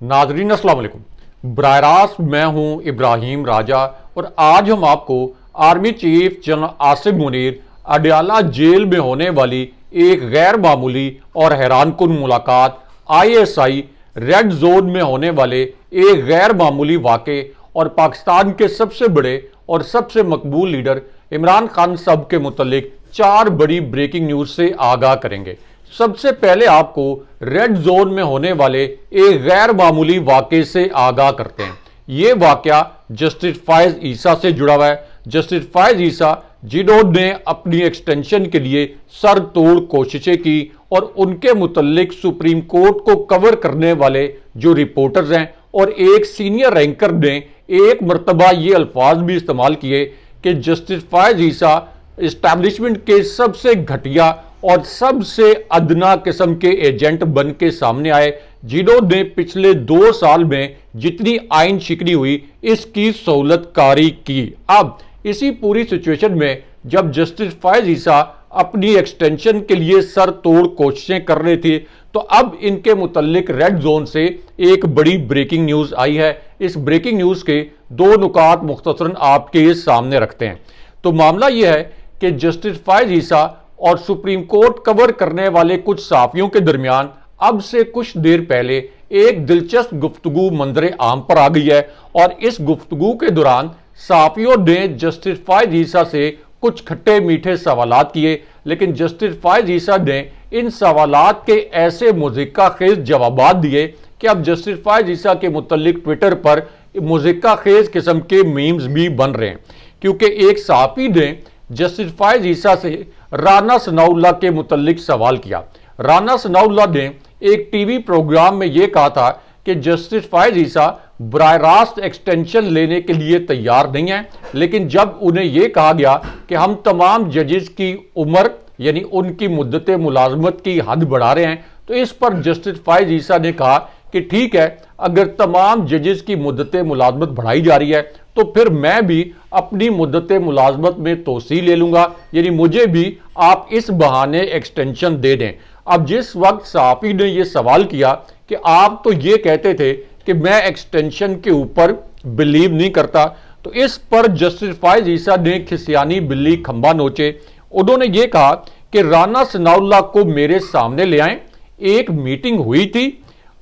नाजरीन अस्सलाम वालेकुम। बराह रास्त मैं हूं इब्राहिम राजा और आज हम आपको army chief general Asim Munir Adiala jail में होने वाली एक गैर मामूली और हैरानकुन मुलाकात, ISI रेड जोन में होने वाले एक गैर मामूली वाक़े और पाकिस्तान के सबसे बड़े और सबसे मकबूल लीडर इमरान खान साहब के मुतल्लिक 4 बड़ी ब्रेकिंग न्यूज से आगाह करेंगे। सबसे पहले आपको रेड जोन में होने वाले एक गैर मामूली वाक़े से आगाह करते हैं। ये वाक़या जस्टिस फायज ईसा से जुड़ा हुआ है। जस्टिस फायज ईसा जिन्होंने अपनी एक्सटेंशन के लिए सर तोड़ कोशिशें की और उनके मुतल्लिक सुप्रीम कोर्ट को कवर करने वाले जो रिपोर्टर्स हैं और एक सीनियर रैंकर ने एक मरतबा ये अल्फाज भी इस्तेमाल किए कि जस्टिस फायज ईसा इस्टेब्लिशमेंट के सबसे घटिया और सबसे अदना किस्म के एजेंट बन के सामने आए, जिन्होंने पिछले 2 साल में जितनी आइन शिकनी हुई इसकी सहूलत कारी की। अब इसी पूरी सिचुएशन में जब जस्टिस फायज ईसा अपनी एक्सटेंशन के लिए सर तोड़ कोशिशें कर रहे थे, तो अब इनके मुतल्लिक रेड जोन से एक बड़ी ब्रेकिंग न्यूज आई है। इस ब्रेकिंग न्यूज के 2 नुकात मुख्तसरन आपके सामने रखते हैं। तो मामला यह है कि जस्टिस फायज ईसा और सुप्रीम कोर्ट कवर करने वाले कुछ सहाफियों के दरमियान अब से कुछ देर पहले एक दिलचस्प गुफ्तगू मंजरे आम पर आ गई है और इस गुफ्तगू के दौरान सहाफियों ने जस्टिस फायज ईसा से कुछ खट्टे मीठे सवालात किए, लेकिन जस्टिस फायज ईसा ने इन सवालात के ऐसे मुज़िक्का खेज जवाबात दिए कि अब जस्टिस फायज ईसा के मुतल्लिक ट्विटर पर मुज़िक्का खेज किस्म के मीम्स भी बन रहे हैं, क्योंकि एक सहाफी ने जस्टिस फायज ईसा से राना सनाउल्लाह के मुतल्लिक सवाल किया। राना सनाउल्लाह ने एक टीवी प्रोग्राम में यह कहा था कि जस्टिस फायज ईसा बराह रास्त एक्सटेंशन लेने के लिए तैयार नहीं है, लेकिन जब उन्हें यह कहा गया कि हम तमाम जजेस की उम्र यानी उनकी मुद्दत मुलाजमत की हद बढ़ा रहे हैं, तो इस पर जस्टिस फायज ईसा ने कहा कि ठीक है, अगर तमाम जजेस की मुद्दत मुलाजमत बढ़ाई जा रही है तो फिर मैं भी अपनी मुद्दत मुलाजमत में तोसी ले लूंगा, यानी मुझे भी आप इस बहाने एक्सटेंशन दे दें। अब जिस वक्त सहाफी ने यह सवाल किया कि आप तो ये कहते थे कि मैं एक्सटेंशन के ऊपर बिलीव नहीं करता, तो इस पर जस्टिस फायज ईसा ने खिसियानी बिल्ली खंबा नोचे। उन्होंने ये कहा कि राना सनाउल्लाह को मेरे सामने ले आए, एक मीटिंग हुई थी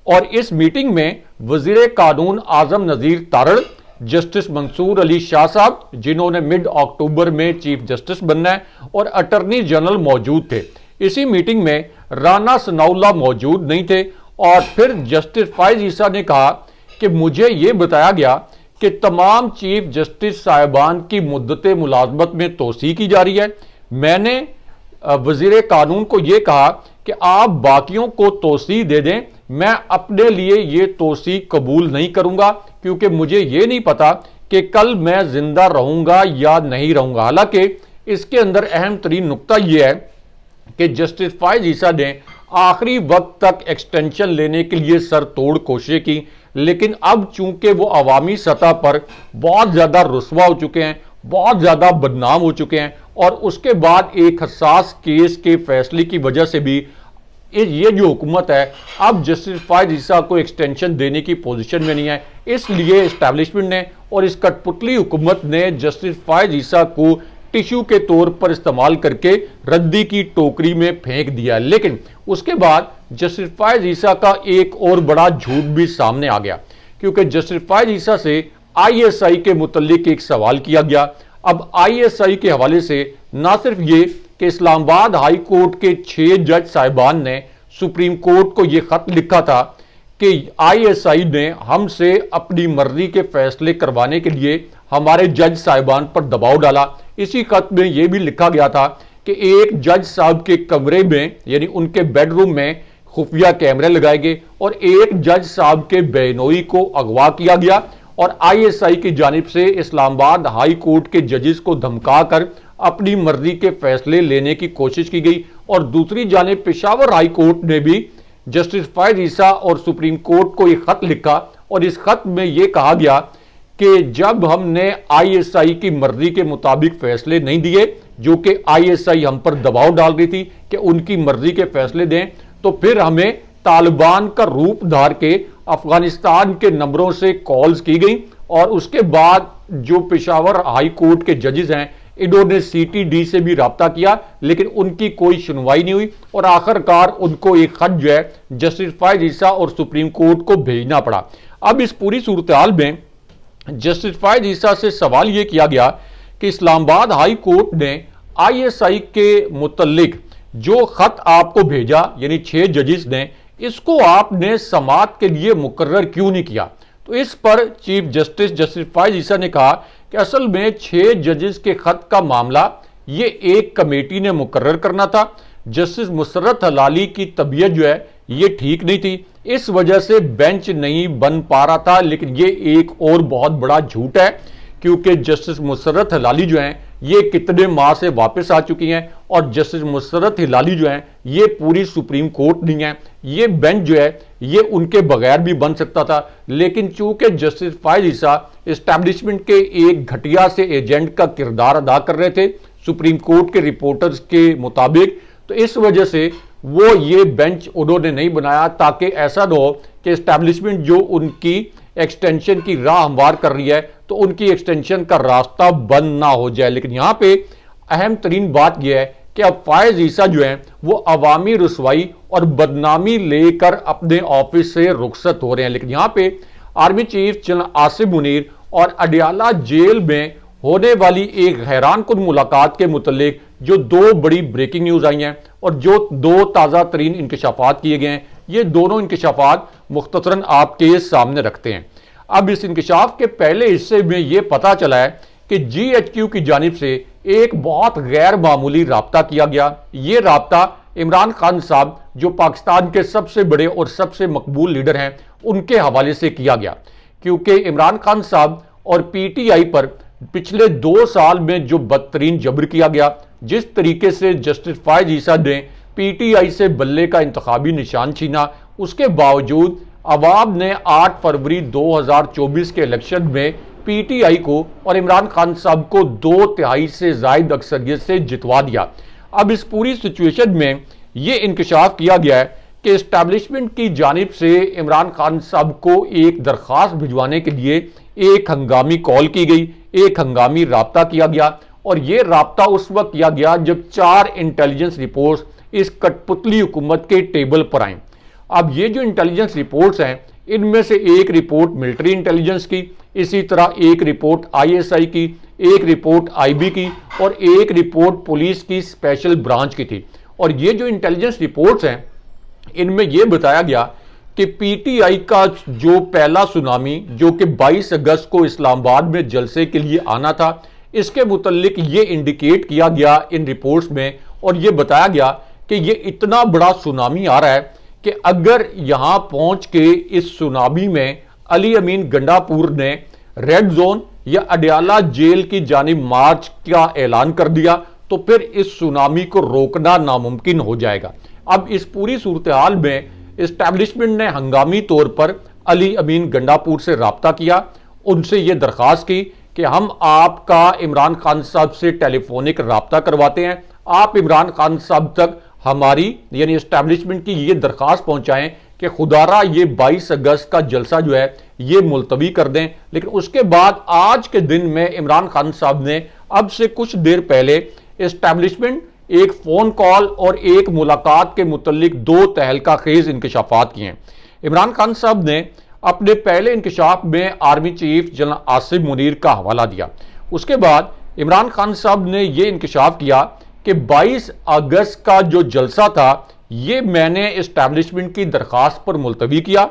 और इस मीटिंग में वजीर कानून आजम नजीर तारड़, जस्टिस मंसूर अली शाह साहब जिन्होंने मिड अक्टूबर में चीफ जस्टिस बनना है, और अटर्नी जनरल मौजूद थे। इसी मीटिंग में राना सनाउल्लाह मौजूद नहीं थे और फिर जस्टिस फायज ईसा ने कहा कि मुझे यह बताया गया कि तमाम चीफ जस्टिस साहिबान की मुद्दत मुलाजमत में तोसी की जा रही है। मैंने वजीर कानून को यह कहा कि आप बाकियों को तोसी दे दें, मैं अपने लिए ये तोसी कबूल नहीं करूंगा, क्योंकि मुझे ये नहीं पता कि कल मैं जिंदा रहूंगा या नहीं रहूंगा। हालांकि इसके अंदर अहम तरीन नुक्ता यह है कि जस्टिस फायज ईसा ने आखिरी वक्त तक एक्सटेंशन लेने के लिए सर तोड़ कोशिशें की, लेकिन अब चूंकि वो अवामी सतह पर बहुत ज्यादा रुस्वा हो चुके हैं, बहुत ज्यादा बदनाम हो चुके हैं, और उसके बाद एक हसास केस के फैसले की वजह से भी ये जो हुकूमत है अब जस्टिस फायज ईसा को एक्सटेंशन देने की पोजीशन में नहीं है। इसलिए एस्टैब्लिशमेंट ने और इस कठपुतली हुकूमत ने जस्टिस फायज ईसा को टिश्यू के तौर पर इस्तेमाल करके रद्दी की टोकरी में फेंक दिया। लेकिन उसके बाद जस्टिस फायज ईसा का एक और बड़ा झूठ भी सामने आ गया, क्योंकि जस्टिस फायज ईसा से ISI के मुतल्लिक एक सवाल किया गया। अब ISI के हवाले से ना सिर्फ ये कि इस्लामाबाद हाई कोर्ट के 6 जज साहिबान ने सुप्रीम कोर्ट को यह खत लिखा था कि ISI ने हमसे अपनी मर्जी के फैसले करवाने के लिए हमारे जज साहिबान पर दबाव डाला। इसी खत में यह भी लिखा गया था कि एक जज साहब के कमरे में यानी उनके बेडरूम में खुफिया कैमरे लगाए गए और एक जज साहब के बेनोई को अगवा किया गया, और ISI की जानिब से इस्लामाबाद हाई कोर्ट के जजेस को धमकाकर अपनी मर्जी के फैसले लेने की कोशिश की गई। और दूसरी जानिब पेशावर हाई कोर्ट ने भी जस्टिस फायज ईसा और सुप्रीम कोर्ट को एक खत लिखा और इस खत में यह कहा गया कि जब हमने ISI की मर्जी के मुताबिक फैसले नहीं दिए, जो कि ISI हम पर दबाव डाल रही थी कि उनकी मर्जी के फैसले दें, तो फिर हमें तालिबान का रूप धार के अफगानिस्तान के नंबरों से कॉल्स की गई और उसके बाद जो पेशावर हाई कोर्ट के जजेस हैं इन्होंने सीटीडी से भी रब्ता किया, लेकिन उनकी कोई सुनवाई नहीं हुई और आखिरकार उनको एक खत जो है जस्टिस फायज ईसा और सुप्रीम कोर्ट को भेजना पड़ा। अब इस पूरी सूरत हाल में जस्टिस फायज ईसा से सवाल यह किया गया कि इस्लामाबाद हाई कोर्ट ने आईएसआई के मुतल्लिक जो खत आपको भेजा, यानी 6 जजेस ने, इसको आपने समाअत के लिए मुकर्रर क्यों नहीं किया। तो इस पर चीफ जस्टिस जस्टिस फायज ईसा ने कहा कि असल में 6 जजेस के खत का मामला ये एक कमेटी ने मुकर्रर करना था। जस्टिस मुसर्रत हलाली की तबीयत जो है ये ठीक नहीं थी, इस वजह से बेंच नहीं बन पा रहा था। लेकिन ये एक और बहुत बड़ा झूठ है, क्योंकि जस्टिस मुसर्रत हलाली जो हैं ये कितने माह से वापस आ चुकी हैं और जस्टिस मुसर्रत हलाली जो हैं ये पूरी सुप्रीम कोर्ट नहीं है। ये बेंच जो है ये उनके बगैर भी बन सकता था, लेकिन चूंकि जस्टिस फायज ईसा एस्टैब्लिशमेंट के एक घटिया से एजेंट का किरदार अदा कर रहे थे सुप्रीम कोर्ट के रिपोर्टर्स के मुताबिक, तो इस वजह से वो ये बेंच उन्होंने नहीं बनाया ताकि ऐसा न हो कि एस्टैब्लिशमेंट जो उनकी एक्सटेंशन की राह हमवार कर रही है तो उनकी एक्सटेंशन का रास्ता बंद ना हो जाए। लेकिन यहां पे अहम तरीन बात यह है कि अब फायज ईसा जो है वो अवामी रुसवाई और बदनामी लेकर अपने ऑफिस से रुखसत हो रहे हैं। लेकिन यहां पे army chief general Asim Munir और अडियाला जेल में होने वाली एक हैरान कुन मुलाकात के मुतल्लिक जो 2 बड़ी ब्रेकिंग न्यूज आई हैं और जो 2 ताज़ा तरीन इंकशाफात किए गए हैं, ये दोनों इंकशाफात मुख्तसरन आपके सामने रखते हैं। अब इस इंकशाफ के पहले हिस्से में यह पता चला है कि GHQ की जानिब से एक बहुत गैर मामूली राब्ता किया गया। ये राब्ता इमरान खान साहब जो पाकिस्तान के सबसे बड़े और सबसे मकबूल लीडर हैं उनके हवाले से किया गया, क्योंकि इमरान खान साहब और PTI पर पिछले 2 साल में जो बदतरीन जबर किया गया, जिस तरीके से जस्टिस फायज ईसा ने PTI से बल्ले का इंतखाबी निशान छीना, उसके बावजूद अवाम ने 8 फरवरी 2024 के इलेक्शन में PTI को और इमरान खान साहब को 2/3 से जायद अक्सरियत से जितवा दिया। अब इस पूरी सिचुएशन में यह इंकशाफ किया गया है कि एस्टैब्लिशमेंट की जानिब से इमरान खान साहब को एक दरख्वास्त भिजवाने के लिए एक हंगामी कॉल की गई, एक हंगामी राब्ता किया गया और यह राब्ता उस वक्त किया गया जब 4 इंटेलिजेंस रिपोर्ट्स इस कठपुतली हुकूमत के टेबल पर आए। अब ये जो इंटेलिजेंस रिपोर्ट्स हैं इनमें से एक रिपोर्ट मिलिट्री इंटेलिजेंस की, इसी तरह एक रिपोर्ट ISI की, एक रिपोर्ट IB की और एक रिपोर्ट पुलिस की स्पेशल ब्रांच की थी। और ये जो इंटेलिजेंस रिपोर्ट्स हैं इनमें यह बताया गया कि PTI का जो पहला सुनामी जो कि 22 अगस्त को इस्लामाबाद में जलसे के लिए आना था, इसके मुतल्लिक ये इंडिकेट किया गया इन रिपोर्ट्स में और ये बताया गया कि ये इतना बड़ा सुनामी आ रहा है कि अगर यहां पहुंच के इस सुनामी में अली अमीन गंडापुर ने रेड जोन या अडियाला जेल की जानिब मार्च का ऐलान कर दिया तो फिर इस सुनामी को रोकना नामुमकिन हो जाएगा। अब इस पूरी सूरत हाल में एस्टैब्लिशमेंट ने हंगामी तौर पर अली अमीन गंडापुर से राब्ता किया, उनसे यह दरख्वास्त की कि हम आपका इमरान खान साहब से टेलीफोनिक राब्ता करवाते हैं, आप इमरान खान साहब तक हमारी यानी एस्टैब्लिशमेंट की ये दरख्वास्त पहुंचाएं कि खुदारा ये 22 अगस्त का जलसा जो है ये मुलतवी कर दें। लेकिन उसके बाद आज के दिन में इमरान खान साहब ने अब से कुछ देर पहले एस्टैब्लिशमेंट एक फोन कॉल और एक मुलाकात के मुतल्लिक 2 तहलका खेज इंकशाफात किए हैं। इमरान खान साहब ने अपने पहले इंकशाफ में army chief general Asim Munir का हवाला दिया। उसके बाद इमरान खान साहब ने यह इंकशाफ किया कि 22 अगस्त का जो जलसा था ये मैंने एस्टैब्लिशमेंट की दरख्वास्त पर मुलतवी किया।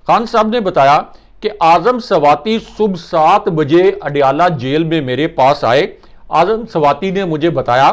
खान साहब ने बताया कि आजम सवाती सुबह 7 बजे अडियाला जेल में मेरे पास आए। आजम सवाती ने मुझे बताया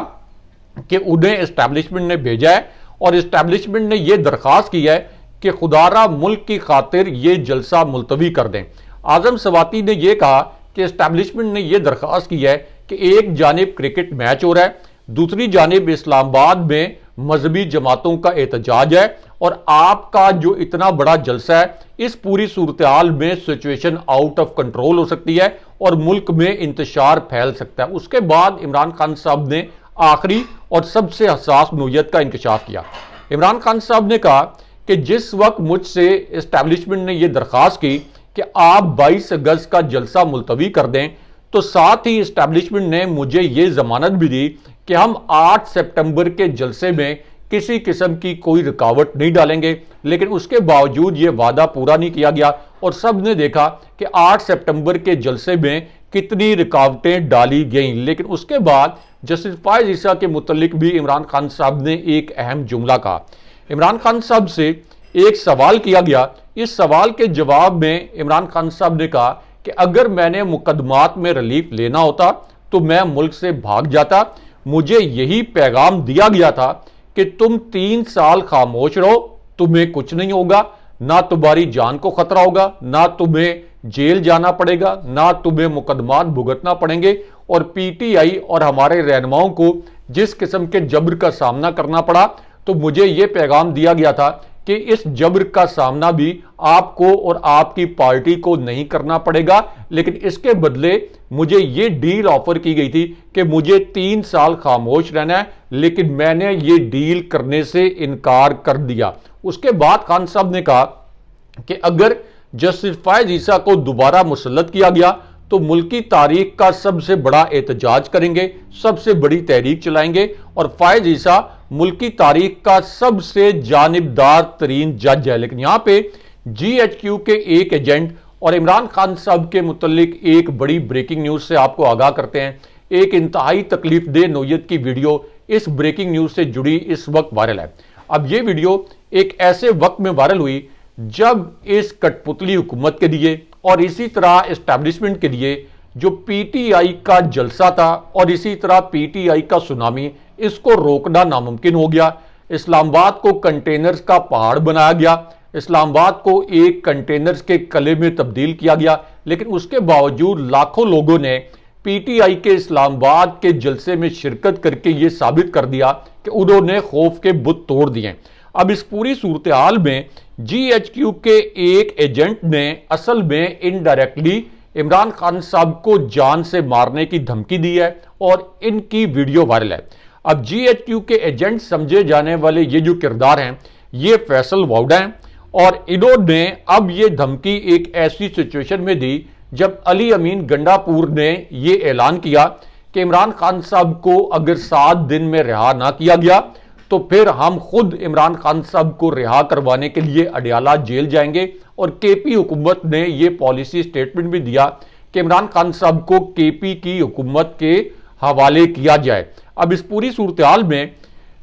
कि उन्हें एस्टैब्लिशमेंट ने भेजा है और एस्टैब्लिशमेंट ने यह दरख्वास्त की है कि खुदारा मुल्क की खातिर ये जलसा मुलतवी कर दें। आजम सवाती ने यह कहा कि एस्टैब्लिशमेंट ने यह दरख्वास्त की है कि एक जानिब क्रिकेट मैच हो रहा है, दूसरी जानिब इस्लामाबाद में मजहबी जमातों का एहतजाज है और आपका जो इतना बड़ा जलसा है इस पूरी सूरत हाल में सिचुएशन आउट ऑफ कंट्रोल हो सकती है और मुल्क में इंतशार फैल सकता है। उसके बाद इमरान खान साहब ने आखिरी और सबसे हसास नोयत का इंकशाफ किया। इमरान खान साहब ने कहा कि जिस वक्त मुझसे एस्टैब्लिशमेंट ने यह दरखास्त की कि आप 22 अगस्त का जलसा मुलतवी कर दें, तो साथ ही एस्टैब्लिशमेंट ने मुझे यह जमानत भी दी कि हम 8 सितंबर के जलसे में किसी किस्म की कोई रुकावट नहीं डालेंगे। लेकिन उसके बावजूद यह वादा पूरा नहीं किया गया और सब ने देखा कि 8 सितंबर के जलसे में कितनी रुकावटें डाली गईं। लेकिन उसके बाद जस्टिस फायज ईसा के मुतल्लिक भी इमरान खान साहब ने एक अहम जुमला कहा। इमरान खान साहब से एक सवाल किया गया। इस सवाल के जवाब में इमरान खान साहब ने कहा कि अगर मैंने मुकदमात में रिलीफ लेना होता तो मैं मुल्क से भाग जाता। मुझे यही पैगाम दिया गया था कि तुम 3 साल खामोश रहो, तुम्हें कुछ नहीं होगा, ना तुम्हारी जान को खतरा होगा, ना तुम्हें जेल जाना पड़ेगा, ना तुम्हें मुकदमात भुगतना पड़ेंगे। और पीटीआई और हमारे रहनुमाओं को जिस किस्म के जबर का सामना करना पड़ा, तो मुझे यह पैगाम दिया गया था कि इस जबर का सामना भी आपको और आपकी पार्टी को नहीं करना पड़ेगा, लेकिन इसके बदले मुझे यह डील ऑफर की गई थी कि मुझे 3 साल खामोश रहना है, लेकिन मैंने ये डील करने से इनकार कर दिया। उसके बाद खान साहब ने कहा कि अगर जस्टिस फायज ईसा को दोबारा मुसल्लत किया गया तो मुल्की तारीख का सबसे बड़ा एहतजाज करेंगे, सबसे बड़ी तहरीक चलाएंगे और फायज ईसा मुल्की तारीख का सबसे जानिबदार तरीन जज है। लेकिन यहां पे GHQ के एक एजेंट और इमरान खान साहब के मुतल्लिक एक बड़ी ब्रेकिंग न्यूज से आपको आगाह करते हैं। एक इंतहाई तकलीफ दे नोयत की वीडियो इस ब्रेकिंग न्यूज से जुड़ी इस वक्त वायरल है। अब यह वीडियो एक ऐसे वक्त में वायरल हुई जब इस कठपुतली हुकूमत के लिए और इसी तरह एस्टैब्लिशमेंट के लिए जो पीटीआई का जलसा था और इसी तरह पीटीआई का सुनामी, इसको रोकना नामुमकिन हो गया। इस्लामाबाद को कंटेनर्स का पहाड़ बनाया गया, इस्लामाबाद को एक कंटेनर्स के कले में तब्दील किया गया। लेकिन उसके बावजूद लाखों लोगों ने पीटीआई के इस्लामाबाद के जलसे में शिरकत करके यह साबित कर दिया कि उन्होंने खौफ के बुत तोड़ दिए। अब इस पूरी सूरत हाल में GHQ के एक एजेंट ने असल में इनडायरेक्टली इमरान खान साहब को जान से मारने की धमकी दी है और इनकी वीडियो वायरल है। अब GHQ के एजेंट समझे जाने वाले ये जो किरदार हैं, ये फैसल वाउडा हैं और इन्होंने अब ये धमकी एक ऐसी सिचुएशन में दी जब अली अमीन गंडापुर ने ये ऐलान किया कि इमरान खान साहब को अगर 7 दिन में रिहा ना किया गया तो फिर हम खुद इमरान खान साहब को रिहा करवाने के लिए अडियाला जेल जाएंगे। और केपी हुकूमत ने यह पॉलिसी स्टेटमेंट भी दिया कि इमरान खान साहब को केपी की हुकूमत के हवाले किया जाए। अब इस पूरी सूरत हाल में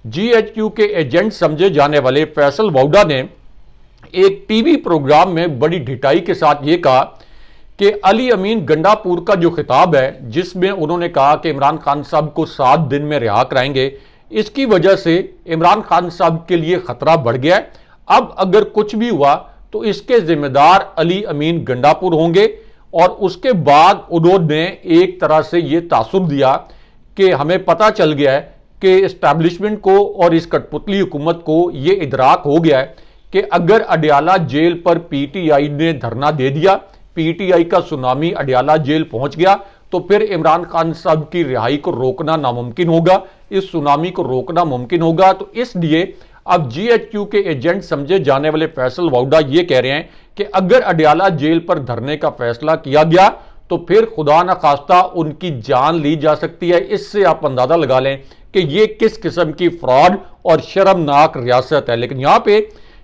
GHQ के एजेंट समझे जाने वाले फैसल वाउडा ने एक टीवी प्रोग्राम में बड़ी ढिठाई के साथ यह कहा कि अली अमीन गंडापुर का जो खिताब है जिसमें उन्होंने कहा कि इमरान खान साहब को 7 दिन में रिहा कराएंगे, इसकी वजह से इमरान खान साहब के लिए खतरा बढ़ गया है। अब अगर कुछ भी हुआ तो इसके जिम्मेदार अली अमीन गंडापुर होंगे। और उसके बाद उन्होंने एक तरह से यह तासुर दिया कि हमें पता चल गया है कि एस्टैब्लिशमेंट को और इस कठपुतली हुकूमत को यह इदराक हो गया है कि अगर अडियाला जेल पर पीटीआई ने धरना दे दिया, पीटीआई का सुनामी अडियाला जेल पहुंच गया, तो फिर इमरान खान साहब की रिहाई को रोकना नामुमकिन होगा, इस सुनामी को रोकना मुमकिन होगा। तो इसलिए अब GHQ के एजेंट समझे जाने वाले फैसल वाउडा ये कह रहे हैं कि अगर अडियाला जेल पर धरने का फैसला किया गया तो फिर खुदा न खास्ता उनकी जान ली जा सकती है। इससे आप अंदाजा लगा लें कि ये किस किस्म की फ्रॉड और शर्मनाक रियासत है। लेकिन यहां पे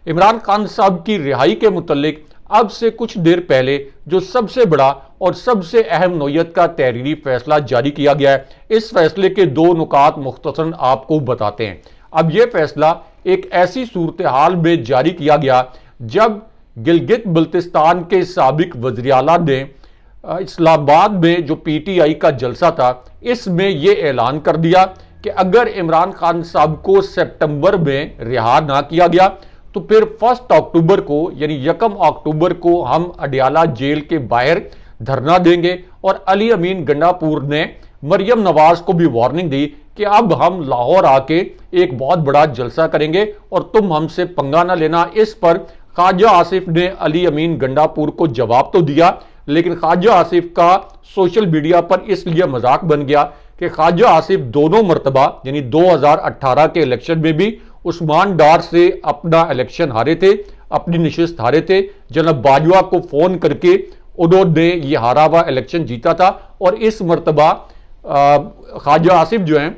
इमरान खान साहब की रिहाई के मुतल्लिक अब से कुछ देर पहले जो सबसे बड़ा और सबसे अहम नोयत का तहरीरी फैसला जारी किया गया है, इस फैसले के 2 नुकात मुख्तसरन आपको बताते हैं। अब यह फैसला एक ऐसी सूरत हाल में जारी किया गया जब गिलगित बल्तिस्तान के साबिक वज़ीर आला ने इस्लामाबाद में जो पीटीआई का जलसा था इसमें यह ऐलान कर दिया कि अगर इमरान खान साहब को सितंबर में रिहा ना किया गया तो फिर 1 अक्टूबर को यानी 1 अक्टूबर को हम अडियाला जेल के बाहर धरना देंगे। और अली अमीन गंडापुर ने मरियम नवाज को भी वार्निंग दी कि अब हम लाहौर आके एक बहुत बड़ा जलसा करेंगे और तुम हमसे पंगा ना लेना। इस पर ख्वाजा आसिफ ने अली अमीन गंडापुर को जवाब तो दिया, लेकिन ख्वाजा आसिफ का सोशल मीडिया पर इसलिए मजाक बन गया कि ख्वाजा आसिफ दोनों मरतबा यानी 2018 के इलेक्शन में भी उस्मान डार से अपना इलेक्शन हारे थे, अपनी नशिस्त हारे थे। जनाब बाजवा को फोन करके उन्होंने ये हारा हुआ इलेक्शन जीता था और इस मरतबा ख्वाजा आसिफ जो हैं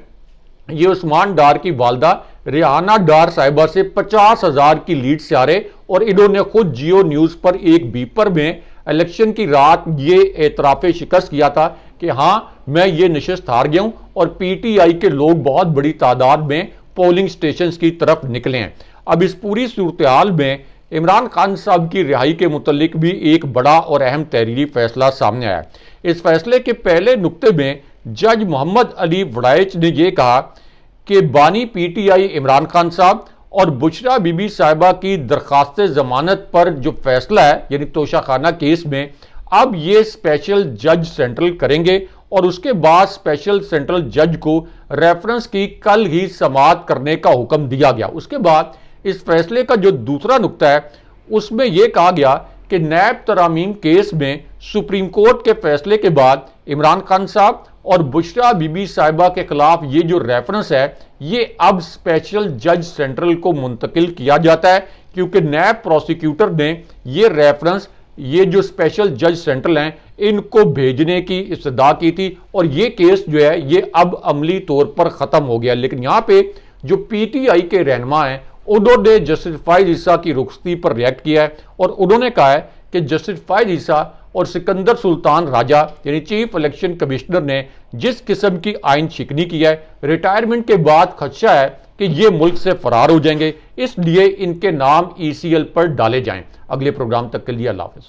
ये उस्मान डार की वालदा रेहाना डार साहिबा से 50,000 की लीड से हारे और इन्होंने खुद जियो न्यूज पर एक बीपर में इलेक्शन की रात ये एतराफ़ शिकस्त किया था कि हाँ मैं ये नशिस्त हार गया हूं और पीटीआई के लोग बहुत बड़ी तादाद में पोलिंग स्टेशन की तरफ निकले हैं। अब इस पूरी सूरत हाल में इमरान खान साहब की रिहाई के मुतल्लिक भी एक बड़ा और अहम तहरीरी फैसला सामने आया। इस फैसले के पहले नुक्ते में जज मोहम्मद अली वड़ाइच ने यह कहा कि बानी पीटीआई इमरान खान साहब और बुशरा बीबी साहिबा की दरखास्त जमानत पर जो फैसला है यानी तोशाखाना केस में अब ये स्पेशल जज सेंट्रल करेंगे और उसके बाद स्पेशल सेंट्रल जज को रेफरेंस की कल ही समाअत करने का हुक्म दिया गया। उसके बाद इस फैसले का जो दूसरा नुक्ता है उसमें यह कहा गया कि नैब तरामीम केस में सुप्रीम कोर्ट के फैसले के बाद इमरान खान साहब और बुशरा बीबी साहिबा के खिलाफ ये जो रेफरेंस है ये अब स्पेशल जज सेंट्रल को मुंतकिल किया जाता है, क्योंकि नैब प्रोसिक्यूटर ने ये रेफरेंस ये जो स्पेशल जज सेंट्रल हैं इनको भेजने की इस्तदा की थी और ये केस जो है ये अब अमली तौर पर खत्म हो गया। लेकिन यहाँ पे जो पीटीआई के रहनुमा हैं उन्होंने जस्टिस फायज ईसा की रुखसती पर रिएक्ट किया है और उन्होंने कहा है कि जस्टिस फायज ईसा और सिकंदर सुल्तान राजा यानी चीफ इलेक्शन कमिश्नर ने जिस किस्म की आइन शिकनी की है, रिटायरमेंट के बाद खदशा है कि ये मुल्क से फरार हो जाएंगे, इसलिए इनके नाम ईसीएल पर डाले जाएं। अगले प्रोग्राम तक के लिए अल्लाह हाफिज।